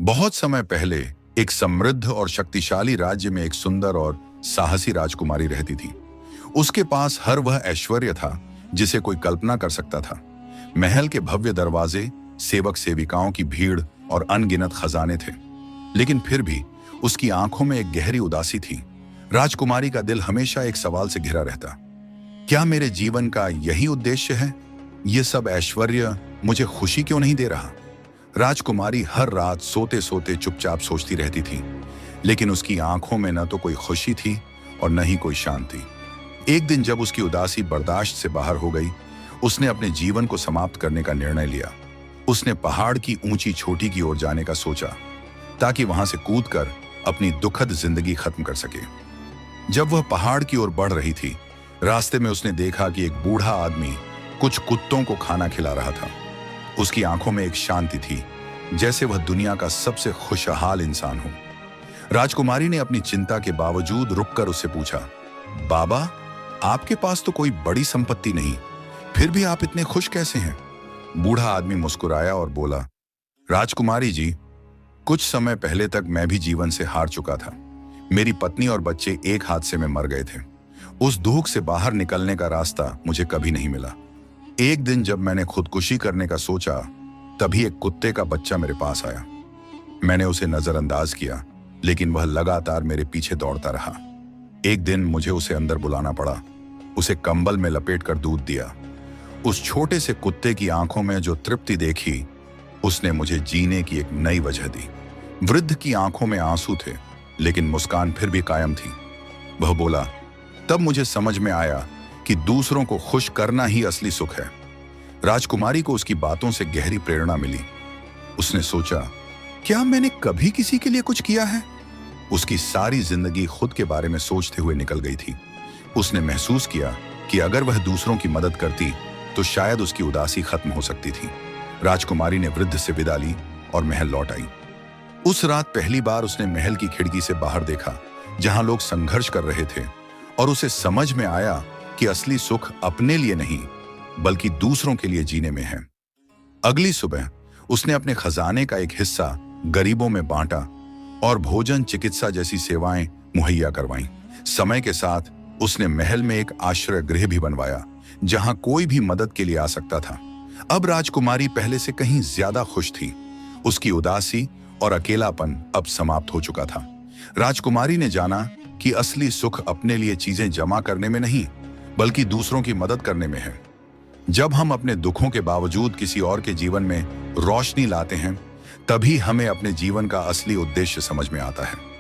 बहुत समय पहले एक समृद्ध और शक्तिशाली राज्य में एक सुंदर और साहसी राजकुमारी रहती थी। उसके पास हर वह ऐश्वर्य था जिसे कोई कल्पना कर सकता था। महल के भव्य दरवाजे, सेवक सेविकाओं की भीड़ और अनगिनत खजाने थे। लेकिन फिर भी उसकी आंखों में एक गहरी उदासी थी। राजकुमारी का दिल हमेशा एक सवाल से घिरा रहता, क्या मेरे जीवन का यही उद्देश्य है? ये सब ऐश्वर्य मुझे खुशी क्यों नहीं दे रहा? राजकुमारी हर रात सोते सोते चुपचाप सोचती रहती थी, लेकिन उसकी आंखों में न तो कोई खुशी थी और न ही कोई शांति। एक दिन जब उसकी उदासी बर्दाश्त से बाहर हो गई, उसने अपने जीवन को समाप्त करने का निर्णय लिया। उसने पहाड़ की ऊंची चोटी की ओर जाने का सोचा, ताकि वहां से कूदकर अपनी दुखद जिंदगी खत्म कर सके। जब वह पहाड़ की ओर बढ़ रही थी, रास्ते में उसने देखा कि एक बूढ़ा आदमी कुछ कुत्तों को खाना खिला रहा था। उसकी आंखों में एक शांति थी, जैसे वह दुनिया का सबसे खुशहाल इंसान हो। राजकुमारी ने अपनी चिंता के बावजूद रुककर उससे पूछा, बाबा, आपके पास तो कोई बड़ी संपत्ति नहीं, फिर भी आप इतने खुश कैसे हैं? बूढ़ा आदमी मुस्कुराया और बोला, राजकुमारी जी, कुछ समय पहले तक मैं भी जीवन से हार चुका था। मेरी पत्नी और बच्चे एक हादसे में मर गए थे। उस दुख से बाहर निकलने का रास्ता मुझे कभी नहीं मिला। एक दिन जब मैंने खुदकुशी करने का सोचा, तभी एक कुत्ते का बच्चा मेरे पास आया। मैंने उसे नजरअंदाज किया, लेकिन वह लगातार मेरे पीछे दौड़ता रहा। एक दिन मुझे उसे अंदर बुलाना पड़ा। उसे कंबल में लपेटकर दूध दिया। उस छोटे से कुत्ते की आंखों में जो तृप्ति देखी, उसने मुझे जीने की एक नई वजह दी। वृद्ध की आंखों में आंसू थे, लेकिन मुस्कान फिर भी कायम थी। वह बोला, तब मुझे समझ में आया कि दूसरों को खुश करना ही असली सुख है। राजकुमारी को उसकी बातों से गहरी प्रेरणा मिली। उसने सोचा, क्या मैंने कभी किसी के लिए कुछ किया है? उसकी सारी जिंदगी खुद के बारे में सोचते हुए निकल गई थी। उसने महसूस किया कि अगर वह दूसरों की मदद करती तो शायद उसकी उदासी खत्म हो सकती थी। राजकुमारी ने वृद्ध से विदा ली और महल लौट आई। उस रात पहली बार उसने महल की खिड़की से बाहर देखा, जहां लोग संघर्ष कर रहे थे, और उसे समझ में आया कि असली सुख अपने लिए नहीं, बल्कि दूसरों के लिए जीने में है। अगली सुबह उसने अपने खजाने का एक हिस्सा गरीबों में बांटा और भोजन, चिकित्सा जैसी सेवाएं मुहैया करवाईं। समय के साथ उसने महल में एक आश्रय गृह भी बनवाया, जहां कोई भी मदद के लिए आ सकता था। अब राजकुमारी पहले से कहीं ज्यादा खुश थी। उसकी उदासी और अकेलापन अब समाप्त हो चुका था। राजकुमारी ने जाना कि असली सुख अपने लिए चीजें जमा करने में नहीं, बल्कि दूसरों की मदद करने में है। जब हम अपने दुखों के बावजूद किसी और के जीवन में रोशनी लाते हैं, तभी हमें अपने जीवन का असली उद्देश्य समझ में आता है।